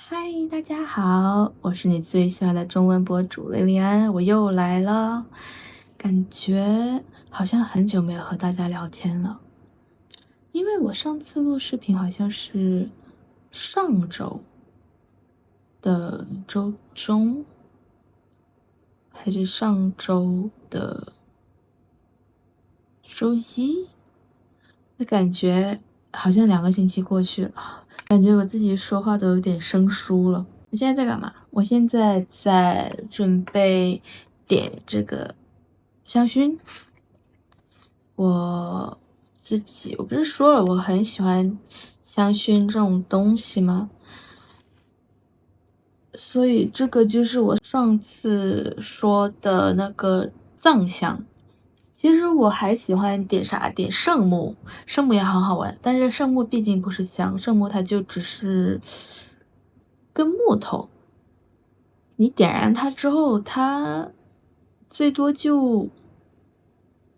嗨，大家好，我是你最喜欢的中文博主蕾莉安，我又来了，感觉好像很久没有和大家聊天了，因为我上次录视频好像是上周的周中，还是上周的周一，那感觉好像2个星期过去了，感觉我自己说话都有点生疏了。我现在在干嘛？我现在在准备点这个香薰。我不是说了我很喜欢香薰这种东西吗？所以这个就是我上次说的那个藏香。其实我还喜欢点啥？点圣木，圣木也很好闻，但是圣木毕竟不是香，圣木它就只是根木头。你点燃它之后，它最多就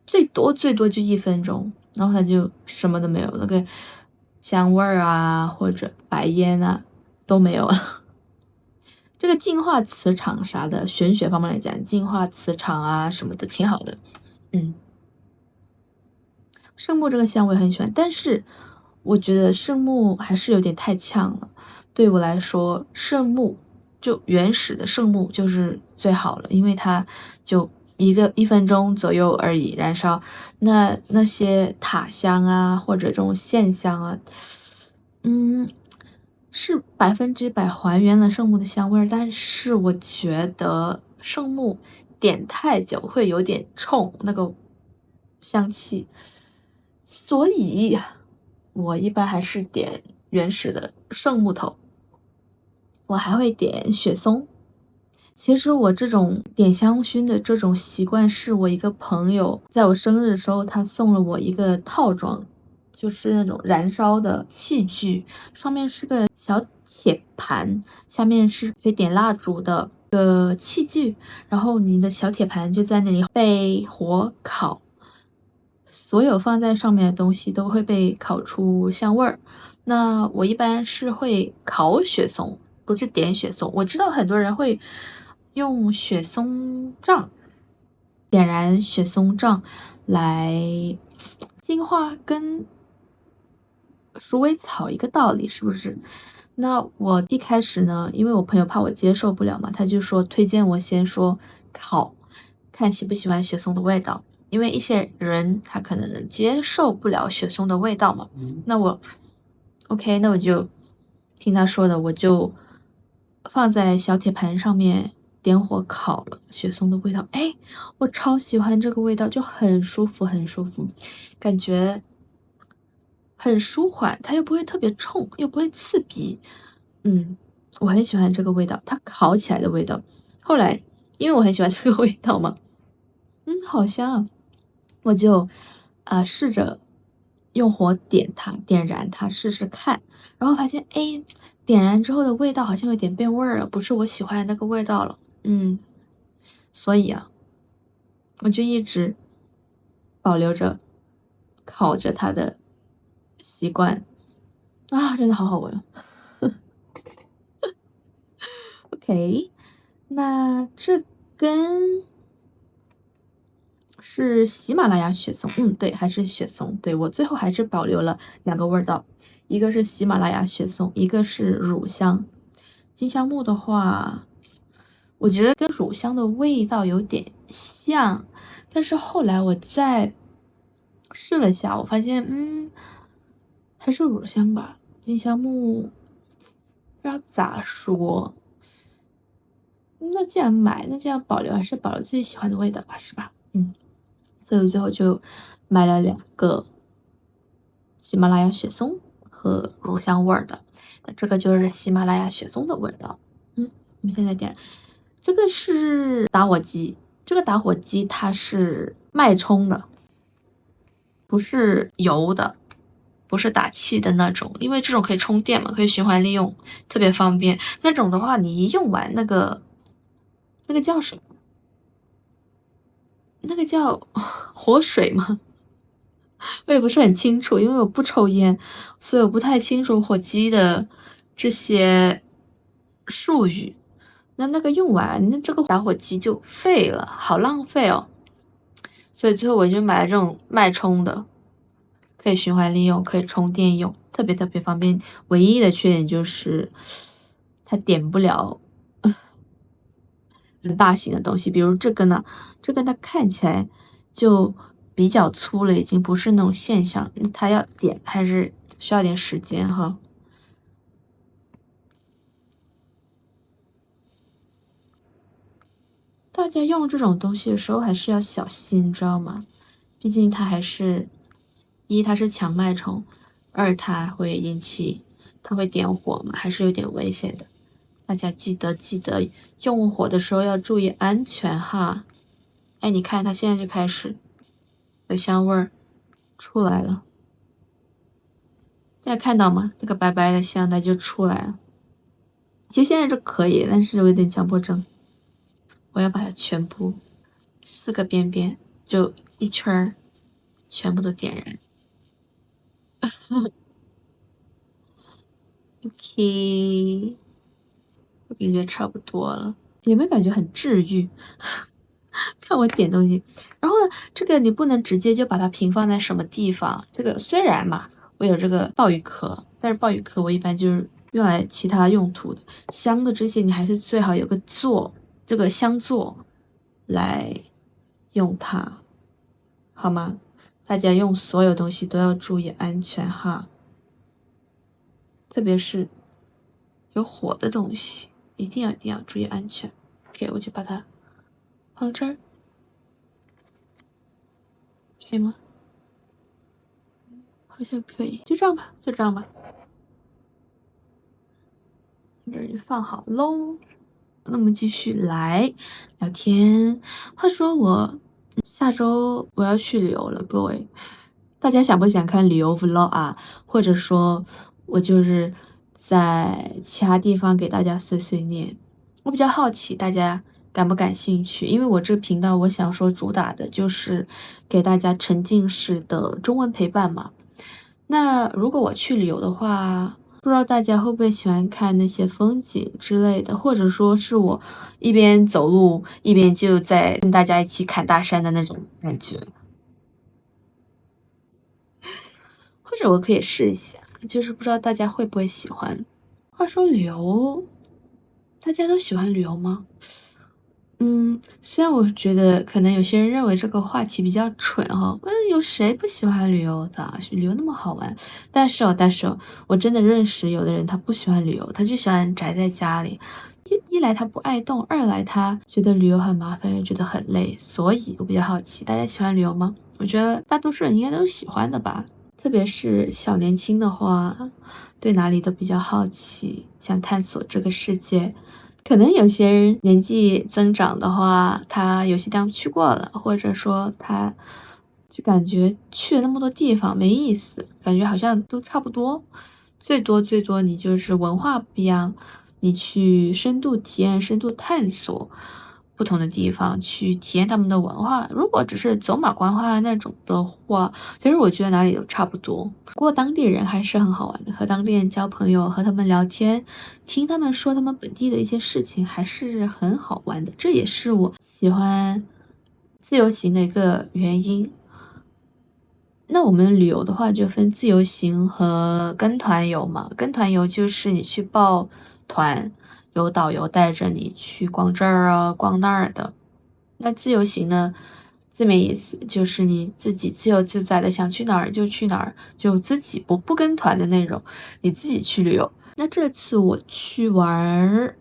最多就1分钟，然后它就什么都没有，那个香味儿啊或者白烟啊都没有了。这个净化磁场啥的，玄学方面来讲，净化磁场啊什么的挺好的。圣木这个香我也很喜欢，但是我觉得圣木还是有点太呛了。对我来说，圣木就原始的圣木就是最好了，因为它就1分钟左右而已燃烧。那些塔香啊，或者这种线香啊，是100%还原了圣木的香味儿，但是我觉得圣木点太久会有点冲那个香气。所以，我一般还是点原始的圣木头，我还会点雪松。其实我这种点香薰的这种习惯，是我一个朋友在我生日的时候，他送了我一个套装，就是那种燃烧的器具，上面是个小铁盘，下面是可以点蜡烛的器具，然后你的小铁盘就在那里被火烤。所有放在上面的东西都会被烤出香味儿。那我一般是会烤雪松，不是点雪松。我知道很多人会用雪松杖，点燃雪松杖来净化，跟鼠尾草一个道理，是不是？那我一开始呢，因为我朋友怕我接受不了嘛，他就说推荐我先说烤，看喜不喜欢雪松的味道。因为一些人他可能接受不了雪松的味道嘛，那我 OK，那我就听他说的，我就放在小铁盘上面点火烤了雪松的味道。哎，我超喜欢这个味道，就很舒服，很舒服，感觉很舒缓，它又不会特别冲，又不会刺鼻。我很喜欢这个味道，它烤起来的味道。后来因为我很喜欢这个味道嘛，好香啊。我就试着用火点它，点燃它试试看，然后发现哎，点燃之后的味道好像有点变味儿了，不是我喜欢的那个味道了。所以啊，我就一直保留着烤着它的习惯啊，真的好好闻。OK，那这根是喜马拉雅雪松，对，还是雪松。对，我最后还是保留了2个味道，一个是喜马拉雅雪松，一个是乳香。金香木的话，我觉得跟乳香的味道有点像，但是后来我再试了下，我发现，还是乳香吧。金香木不知道咋说，那既然买，那这样保留还是保留自己喜欢的味道吧，是吧？所以我最后就买了2个喜马拉雅雪松和乳香味儿的。那这个就是喜马拉雅雪松的味道。我们现在点，这个是打火机，这个打火机它是脉冲的，不是油的，不是打气的那种，因为这种可以充电嘛，可以循环利用，特别方便。那种的话，你一用完那个叫什么？那个叫活水吗？我也不是很清楚，因为我不抽烟，所以我不太清楚火机的这些术语。那个用完，那这个打火机就废了，好浪费哦。所以最后我就买了这种脉冲的，可以循环利用，可以充电用，特别特别方便。唯一的缺点就是它点不了很大型的东西，比如这个呢，这个它看起来就比较粗了，已经不是那种现象，它要点还是需要点时间哈。大家用这种东西的时候还是要小心，知道吗？毕竟它还是一，它是强脉冲；二，它会引起，它会点火嘛，还是有点危险的。大家记得用火的时候要注意安全哈。哎，你看它现在就开始有香味儿出来了，大家看到吗？这个白白的香它就出来了。其实现在这可以，但是有点强迫症，我要把它全部4个边边就一圈儿全部都点燃。OK，我感觉差不多了，有没有感觉很治愈？看我点东西，然后呢，这个你不能直接就把它平放在什么地方。这个虽然嘛，我有这个鲍鱼壳，但是鲍鱼壳我一般就是用来其他用途的。香的这些你还是最好有个座，这个香座来用它，好吗？大家用所有东西都要注意安全哈，特别是有火的东西，一定要注意安全。OK，我就把它放这儿，可以吗？好像可以，就这样吧，就这样吧。这儿就放好喽。那我们继续来聊天。话说我下周我要去旅游了，各位，大家想不想看旅游 vlog 啊？或者说，我就是在其他地方给大家碎碎念。我比较好奇大家感不感兴趣，因为我这个频道我想说主打的就是给大家沉浸式的中文陪伴嘛。那如果我去旅游的话，不知道大家会不会喜欢看那些风景之类的，或者说是我一边走路一边就在跟大家一起侃大山的那种感觉，或者我可以试一下，就是不知道大家会不会喜欢。话说旅游，大家都喜欢旅游吗？虽然我觉得可能有些人认为这个话题比较蠢哈，有谁不喜欢旅游的？旅游那么好玩，但是我真的认识有的人他不喜欢旅游，他就喜欢宅在家里。一来他不爱动，二来他觉得旅游很麻烦，又觉得很累。所以我比较好奇，大家喜欢旅游吗？我觉得大多数人应该都是喜欢的吧，特别是小年轻的话，对哪里都比较好奇，想探索这个世界。可能有些人年纪增长的话，他有些地方去过了，或者说他就感觉去了那么多地方没意思，感觉好像都差不多，最多你就是文化不一样，你去深度体验、深度探索不同的地方，去体验他们的文化。如果只是走马观花那种的话，其实我觉得哪里都差不多。不过当地人还是很好玩的，和当地人交朋友，和他们聊天，听他们说他们本地的一些事情，还是很好玩的。这也是我喜欢自由行的一个原因。那我们旅游的话，就分自由行和跟团游嘛。跟团游就是你去报团，有导游带着你去逛这儿啊，逛那儿的。那自由行呢，字面意思就是你自己自由自在的想去哪儿就去哪儿，就自己不跟团的那种，你自己去旅游。那这次我去玩儿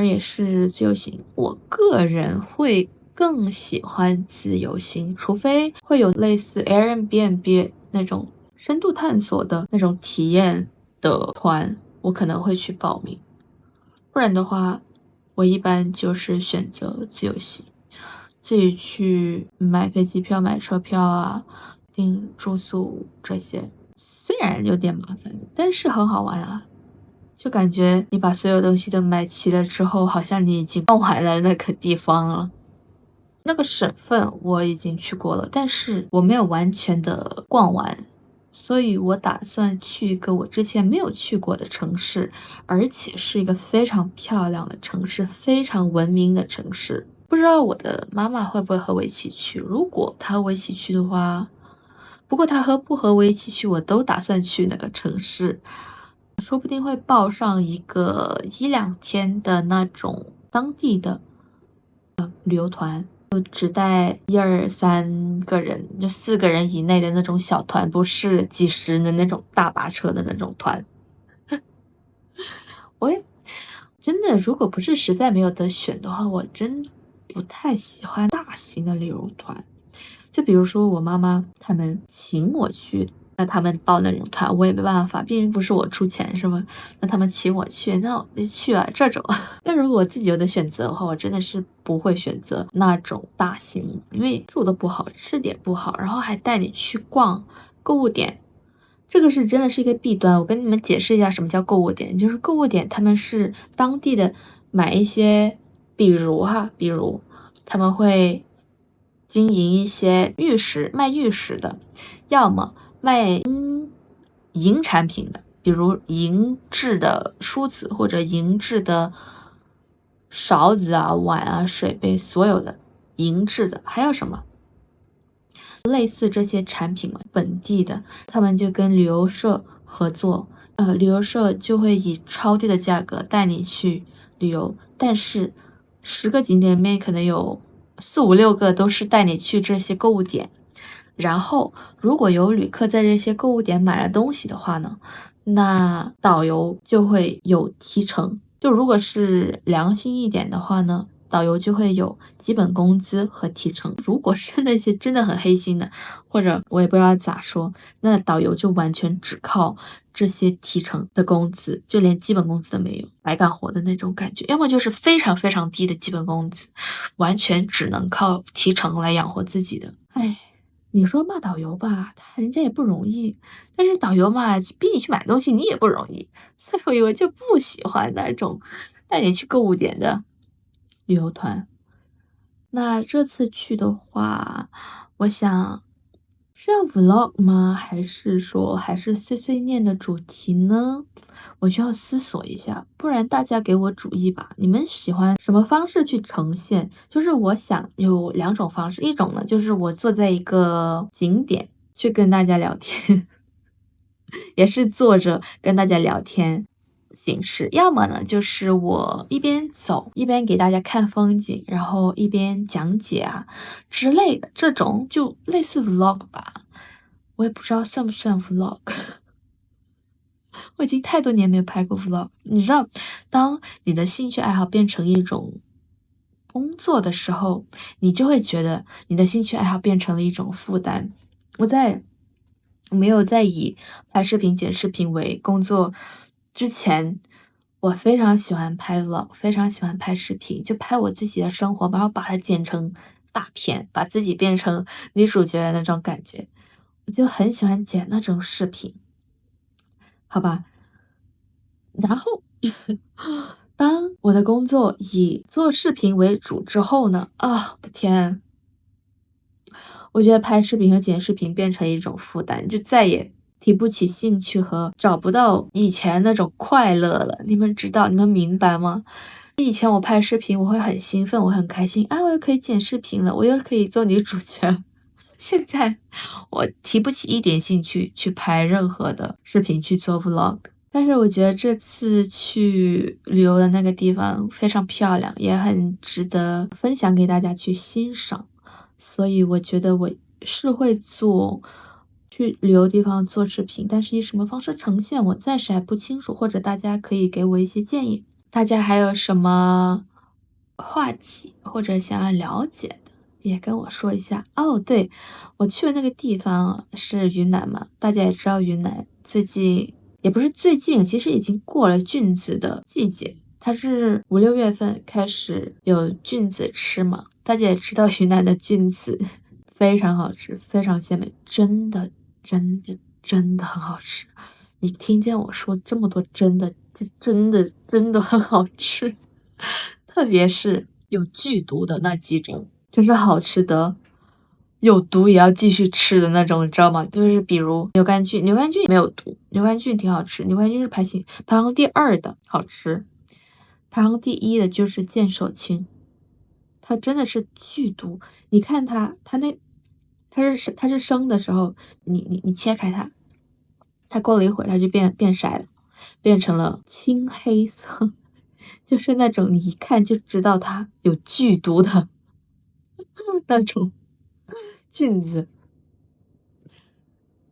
也是自由行，我个人会更喜欢自由行，除非会有类似 Airbnb 那种深度探索的那种体验的团，我可能会去报名。不然的话，我一般就是选择自由行，自己去买飞机票、买车票啊，订住宿这些。虽然有点麻烦，但是很好玩啊。就感觉你把所有东西都买齐了之后，好像你已经逛完了那个地方了。那个省份我已经去过了，但是我没有完全的逛完，所以我打算去一个我之前没有去过的城市，而且是一个非常漂亮的城市，非常文明的城市。不知道我的妈妈会不会和我一起去？如果她和我一起去的话，不过她和不和我一起去，我都打算去那个城市，说不定会报上一个1、2天的那种当地的旅游团。就只带1、2、3个人，就4个人以内的那种小团，不是几十人的那种大巴车的那种团。我也真的，如果不是实在没有得选的话，我真不太喜欢大型的旅游团。就比如说我妈妈他们请我去，那他们报那种团，我也没办法，毕竟不是我出钱，是吧？那他们请我去，那我就去啊，这种。但如果我自己有的选择的话，我真的是不会选择那种大型，因为住的不好，吃的也不好，然后还带你去逛购物点，这个是真的是一个弊端。我跟你们解释一下什么叫购物点，就是购物点他们是当地的买一些，比如他们会经营一些玉石，卖玉石的，要么卖银产品的，比如银制的梳子或者银制的勺子啊、碗啊、水杯，所有的银制的，还有什么？类似这些产品嘛，本地的，他们就跟旅游社合作，旅游社就会以超低的价格带你去旅游，但是10个景点里面可能有4、5、6个都是带你去这些购物点，然后如果有旅客在这些购物点买了东西的话呢，那导游就会有提成，就如果是良心一点的话呢，导游就会有基本工资和提成。如果是那些真的很黑心的，或者我也不知道咋说，那导游就完全只靠这些提成的工资，就连基本工资都没有，白干活的那种感觉。要么就是非常非常低的基本工资，完全只能靠提成来养活自己的。唉，你说骂导游吧，人家也不容易，但是导游嘛，逼你去买东西，你也不容易，所以我就不喜欢那种带你去购物点的旅游团。那这次去的话，我想是要 vlog 吗？还是说还是碎碎念的主题呢？我需要思索一下，不然大家给我主意吧。你们喜欢什么方式去呈现？就是我想有2种方式，一种呢就是我坐在一个景点去跟大家聊天，也是坐着跟大家聊天形式，要么呢就是我一边走一边给大家看风景，然后一边讲解啊之类的，这种就类似 vlog 吧，我也不知道算不算 vlog。我已经太多年没有拍过 vlog，你知道，当你的兴趣爱好变成一种工作的时候，你就会觉得你的兴趣爱好变成了一种负担。我没有在以拍视频、剪视频为工作之前，我非常喜欢拍 vlog，非常喜欢拍视频，就拍我自己的生活，然后把它剪成大片，把自己变成女主角的那种感觉，我就很喜欢剪那种视频，好吧？然后，当我的工作以做视频为主之后呢，啊，我的天，我觉得拍视频和剪视频变成一种负担，就再也提不起兴趣和找不到以前那种快乐了。你们知道，你们明白吗？以前我拍视频，我会很兴奋，我很开心，啊，我又可以剪视频了，我又可以做女主角。现在我提不起一点兴趣去拍任何的视频，去做 vlog。但是我觉得这次去旅游的那个地方非常漂亮，也很值得分享给大家去欣赏，所以我觉得我是会做去旅游地方做视频，但是以什么方式呈现，我暂时还不清楚，或者大家可以给我一些建议。大家还有什么话题或者想要了解的，也跟我说一下。哦，对，我去的那个地方是云南嘛，大家也知道云南最近。也不是最近，其实已经过了菌子的季节，它是5、6月份开始有菌子吃嘛。大家也知道云南的菌子非常好吃，非常鲜美，真的真的很好吃。你听见我说这么多真的，这真的很好吃，特别是有剧毒的那几种，就是好吃的。有毒也要继续吃的那种，你知道吗？就是比如牛肝菌，牛肝菌没有毒，牛肝菌挺好吃，牛肝菌是排行第二的好吃，排行第一的就是剑手青，它真的是剧毒。你看它是生的时候，你切开它，它过了一会儿它就变色了，变成了青黑色，就是那种你一看就知道它有剧毒的那种菌子。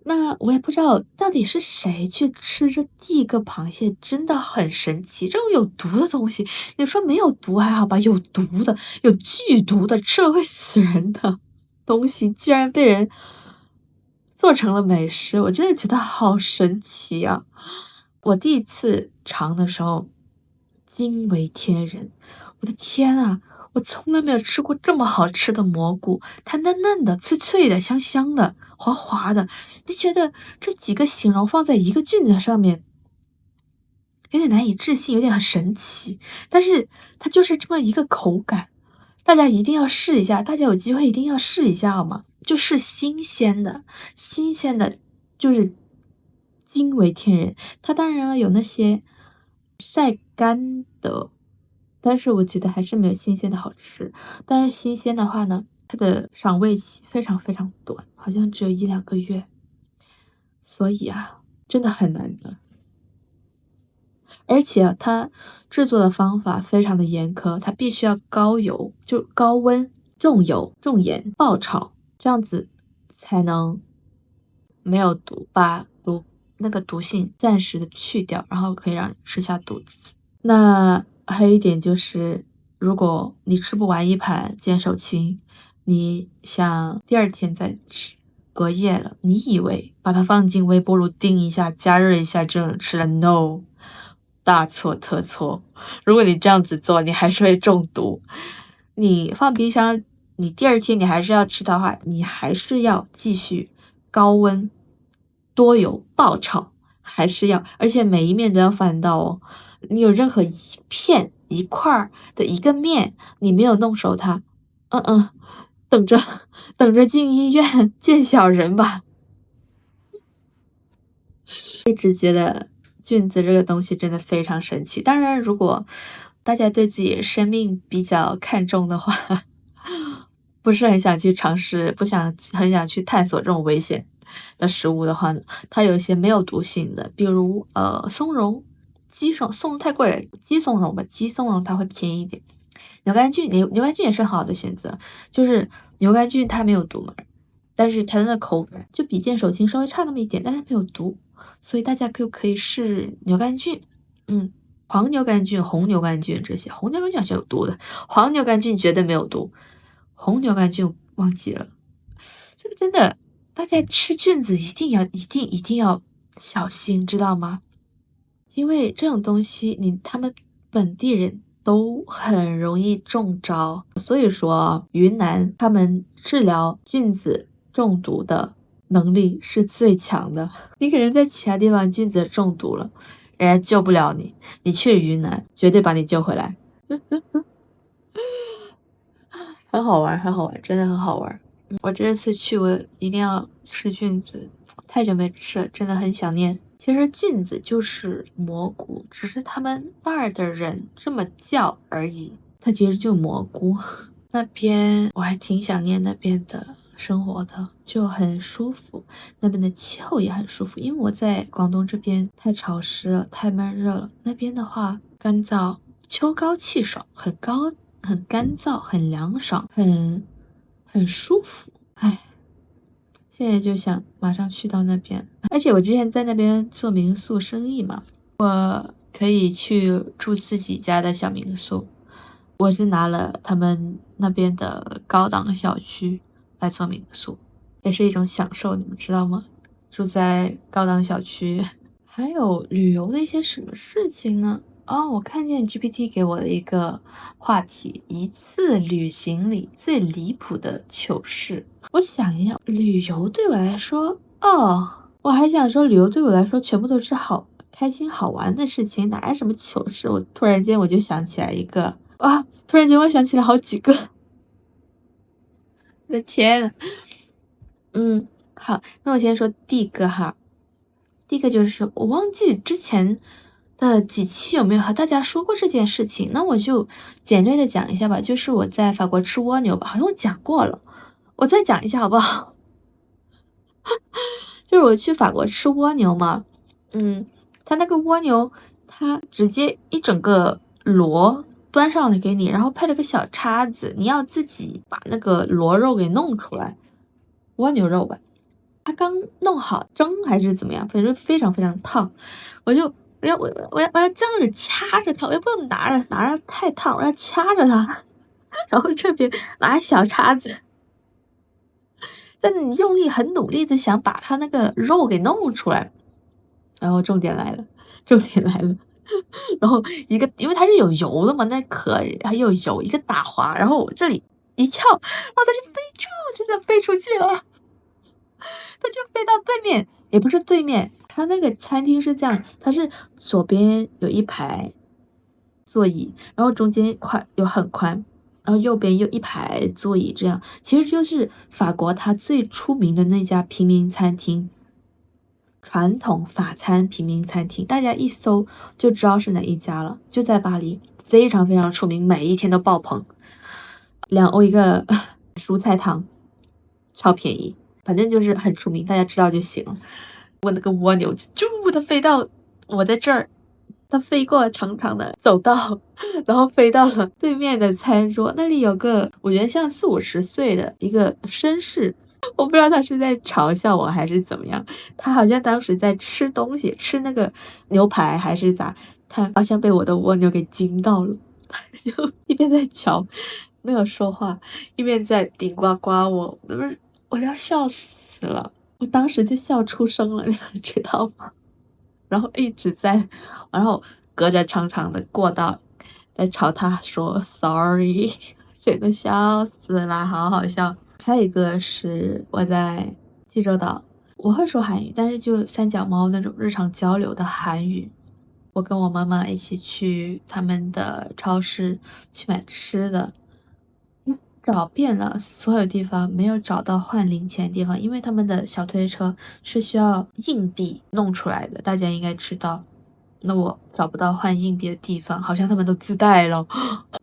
那我也不知道到底是谁去吃这第一个螃蟹，真的很神奇。这种有毒的东西，你说没有毒还好吧，有毒的、有剧毒的，吃了会死人的东西，居然被人做成了美食，我真的觉得好神奇啊！我第一次尝的时候，惊为天人。我的天啊！我从来没有吃过这么好吃的蘑菇，它嫩嫩的、脆脆的、香香的、滑滑的。就觉得这几个形容放在一个菌子上面，有点难以置信，有点很神奇。但是它就是这么一个口感，大家一定要试一下，大家有机会一定要试一下，好吗？就是新鲜的，新鲜的，就是惊为天人。它当然了，有那些晒干的，但是我觉得还是没有新鲜的好吃。但是新鲜的话呢，它的赏味期非常非常短，好像只有一两个月，所以啊，真的很难得。而且它制作的方法非常的严苛，它必须要高油，就高温、重油、重盐爆炒，这样子才能没有毒，把那个毒性暂时的去掉，然后可以让你吃下肚子。那还有一点就是，如果你吃不完一盘剑手青，你想第二天再吃，隔夜了，你以为把它放进微波炉叮一下，加热一下就能吃了？No，大错特错。如果你这样子做，你还是会中毒。你放冰箱，你第二天你还是要吃的话，你还是要继续高温多油爆炒，还是要，而且每一面都要翻到哦。你有任何一片一块儿的一个面，你没有弄熟它，嗯嗯，等着等着进医院见小人吧。一直觉得菌子这个东西真的非常神奇。当然，如果大家对自己的生命比较看重的话，不是很想去尝试，很想去探索这种危险的食物的话呢，它有一些没有毒性的，比如松茸、松茸太贵了，鸡松茸吧，鸡松茸它会便宜一点。牛肝菌也是很好的选择，就是牛肝菌它没有毒嘛，但是它的那口感就比剑手青稍微差那么一点，但是没有毒，所以大家可以试牛肝菌，嗯，黄牛肝菌、红牛肝菌这些，红牛肝菌好像有毒的，黄牛肝菌绝对没有毒，红牛肝菌忘记了，这个真的，大家吃菌子一定要小心，知道吗？因为这种东西他们本地人都很容易中招，所以说云南他们治疗菌子中毒的能力是最强的。你可能在其他地方菌子中毒了，人家救不了你，你去云南绝对把你救回来，很好玩，很好玩，真的很好玩。我这次去，我一定要吃菌子，太久没吃了，真的很想念。其实菌子就是蘑菇，只是他们那儿的人这么叫而已。它其实就蘑菇。那边我还挺想念那边的生活的，就很舒服，那边的气候也很舒服。因为我在广东这边太潮湿了，太闷热了，那边的话干燥，秋高气爽，很高，很干燥，很凉爽，很舒服。唉，现在就想马上去到那边。而且我之前在那边做民宿生意嘛，我可以去住自己家的小民宿。我是拿了他们那边的高档小区来做民宿，也是一种享受，你们知道吗？住在高档小区。还有旅游的一些什么事情呢？哦，我看见 GPT 给我的一个话题：一次旅行里最离谱的糗事。我想一想，旅游对我来说，我还想说，旅游对我来说全部都是好开心好玩的事情，哪有什么糗事？我突然间我就想起来一个，突然间我想起来好几个，我的天呐，好，那我先说第一个哈。第一个就是我忘记之前的几期有没有和大家说过这件事情，那我就简略的讲一下吧。就是我在法国吃蜗牛吧，好像我讲过了，我再讲一下好不好？就是我去法国吃蜗牛嘛，嗯，他那个蜗牛，他直接一整个螺端上来给你，然后配了个小叉子，你要自己把那个螺肉给弄出来，蜗牛肉吧。他刚弄好蒸还是怎么样，反正非常非常烫，我就我要这样子掐着它，我又不能拿着太烫，我要掐着它，然后这边拿小叉子，但你用力很努力的想把它那个肉给弄出来，然后重点来了，重点来了，然后一个因为它是有油的嘛，那壳还有油，一个打滑，然后我这里一翘，然后它就飞出去了，飞出去了。它就飞到对面，也不是对面，它那个餐厅是这样，它是左边有一排座椅，然后中间有很宽，然后右边又一排座椅，这样其实就是法国它最出名的那家平民餐厅，传统法餐平民餐厅，大家一搜就知道是哪一家了，就在巴黎，非常非常出名，每一天都爆棚，2欧一个蔬菜汤，超便宜。反正就是很出名，大家知道就行了。我那个蜗牛就它飞到我在这儿，它飞过长长的走道，然后飞到了对面的餐桌，那里有个我觉得像40-50岁的一个绅士，我不知道他是在嘲笑我还是怎么样，他好像当时在吃东西，吃那个牛排还是咋，他好像被我的蜗牛给惊到了，就一边在瞧，没有说话，一边在顶呱呱我，我要笑死了，我当时就笑出声了，你们知道吗？然后一直在，然后隔着长长的过道在朝他说 sorry，真的笑死了，好好笑。还有一个是我在济州岛，我会说韩语，但是就三脚猫那种日常交流的韩语。我跟我妈妈一起去他们的超市去买吃的，找遍了所有地方，没有找到换零钱的地方，因为他们的小推车是需要硬币弄出来的，大家应该知道。那我找不到换硬币的地方，好像他们都自带了，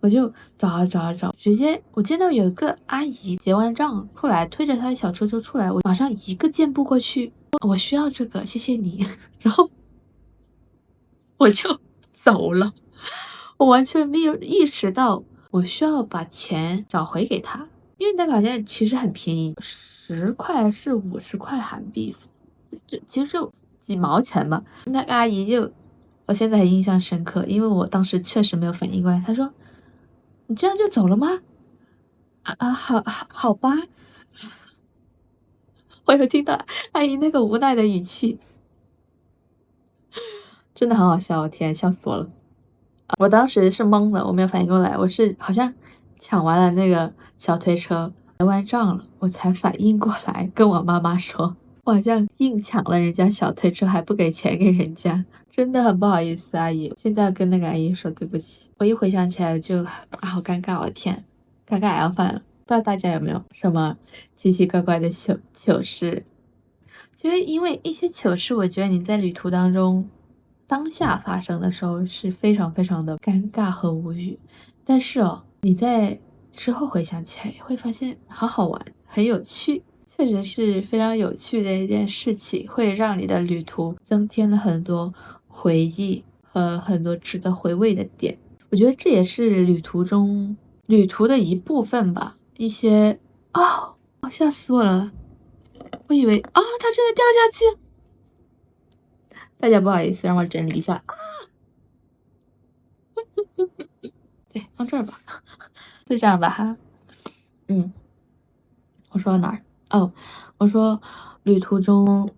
我就找啊找啊找，直接我见到有一个阿姨结完账出来，推着她的小车车出来，我马上一个箭步过去，我需要这个，谢谢你，然后我就走了。我完全没有意识到我需要把钱找回给他，因为那个好像其实很便宜，10块是50块韩币，其实就几毛钱吧。那个阿姨就，我现在还印象深刻，因为我当时确实没有反应过来。她说：“你这样就走了吗？”好吧。我有听到阿姨那个无奈的语气，真的很好笑，天，笑死我了。我当时是懵的，我没有反应过来，我是好像抢完了那个小推车，结完账了，我才反应过来，跟我妈妈说，我好像硬抢了人家小推车，还不给钱给人家，真的很不好意思，阿姨。现在要跟那个阿姨说对不起。我一回想起来就好尴尬，我的天，尴尬要犯了。不知道大家有没有什么奇奇怪怪的糗事？就是因为一些糗事，我觉得你在旅途当中当下发生的时候是非常非常的尴尬和无语，但是哦，你在之后回想起来会发现好好玩，很有趣，确实是非常有趣的一件事情，会让你的旅途增添了很多回忆和很多值得回味的点。我觉得这也是旅途的一部分吧。一些吓死我了！我以为它真的掉下去。大家不好意思，让我整理一下。对，放这儿吧，就这样吧哈。嗯，我说到哪儿？哦，我说旅途中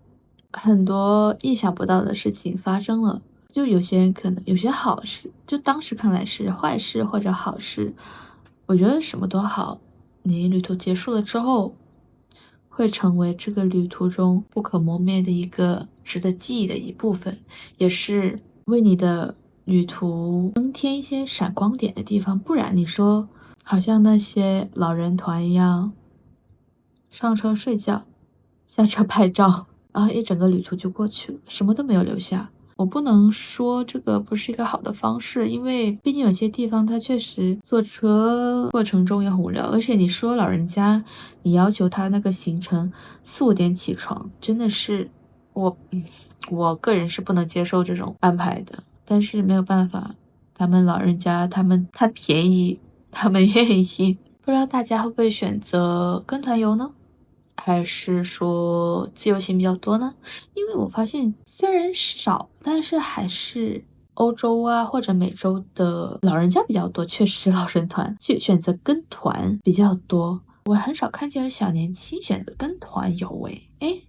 很多意想不到的事情发生了，就有些人可能有些好事，就当时看来是坏事或者好事，我觉得什么都好。你旅途结束了之后，会成为这个旅途中不可磨灭的一个值得记忆的一部分，也是为你的旅途增添一些闪光点的地方。不然你说，好像那些老人团一样上车睡觉，下车拍照，然后一整个旅途就过去了，什么都没有留下。我不能说这个不是一个好的方式，因为毕竟有些地方它确实坐车过程中也很无聊，而且你说老人家，你要求他那个行程4、5点起床，真的是我个人是不能接受这种安排的，但是没有办法，他们老人家他们贪便宜，他们愿意。不知道大家会不会选择跟团游呢？还是说自由行比较多呢？因为我发现虽然少，但是还是欧洲啊或者美洲的老人家比较多，确实是老人团去选择跟团比较多。我很少看见有小年轻选择跟团游诶，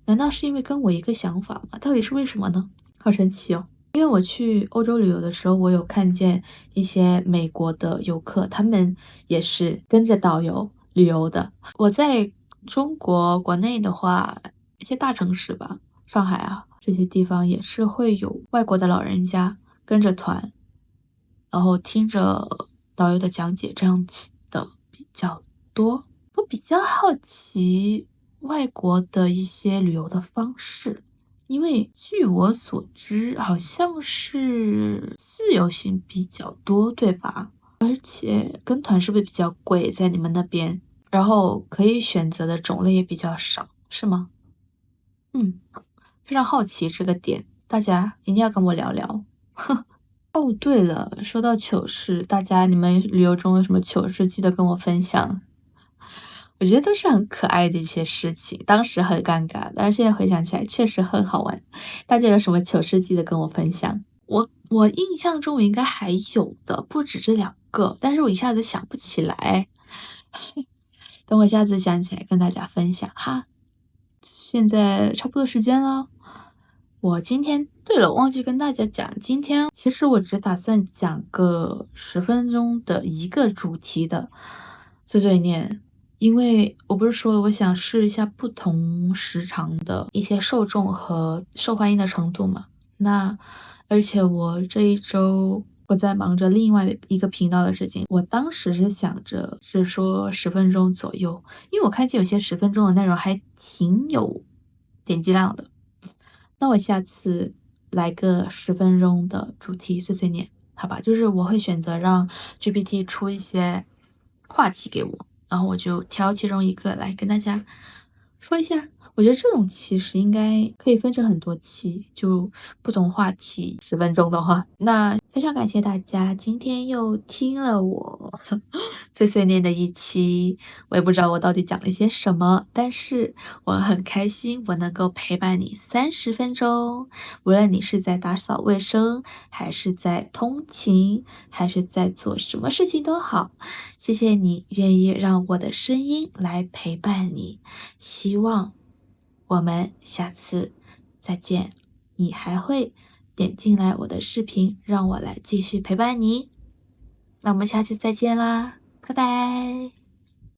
难道是因为跟我一个想法吗？到底是为什么呢？好神奇哦！因为我去欧洲旅游的时候，我有看见一些美国的游客，他们也是跟着导游旅游的。我在中国国内的话，一些大城市吧，上海啊这些地方也是会有外国的老人家跟着团，然后听着导游的讲解，这样子的比较多。我比较好奇外国的一些旅游的方式，因为据我所知，好像是自由行比较多，对吧？而且跟团是不是比较贵，在你们那边？然后可以选择的种类也比较少，是吗？嗯，非常好奇这个点，大家一定要跟我聊聊。哦，对了，说到糗事，大家你们旅游中有什么糗事，记得跟我分享。我觉得都是很可爱的一些事情，当时很尴尬，但是现在回想起来确实很好玩。大家有什么糗事记得跟我分享。我印象中我应该还有的，不止这2个，但是我一下子想不起来。等我下次想起来跟大家分享哈。现在差不多时间了，我今天，对了，忘记跟大家讲，今天其实我只打算讲个10分钟的一个主题的碎碎念，因为我不是说我想试一下不同时长的一些受众和受欢迎的程度嘛。那而且我这一周我在忙着另外一个频道的事情，我当时是想着是说10分钟左右，因为我看见有些10分钟的内容还挺有点击量的。那我下次来个10分钟的主题碎碎念，好吧？就是我会选择让 GPT 出一些话题给我，然后我就挑其中一个来跟大家说一下。我觉得这种其实应该可以分成很多期，就不同话题10分钟的话，那非常感谢大家今天又听了我碎碎念的一期，我也不知道我到底讲了些什么，但是我很开心我能够陪伴你30分钟，无论你是在打扫卫生，还是在通勤，还是在做什么事情都好，谢谢你愿意让我的声音来陪伴你，希望我们下次再见，你还会点进来我的视频，让我来继续陪伴你。那我们下期再见啦，拜拜。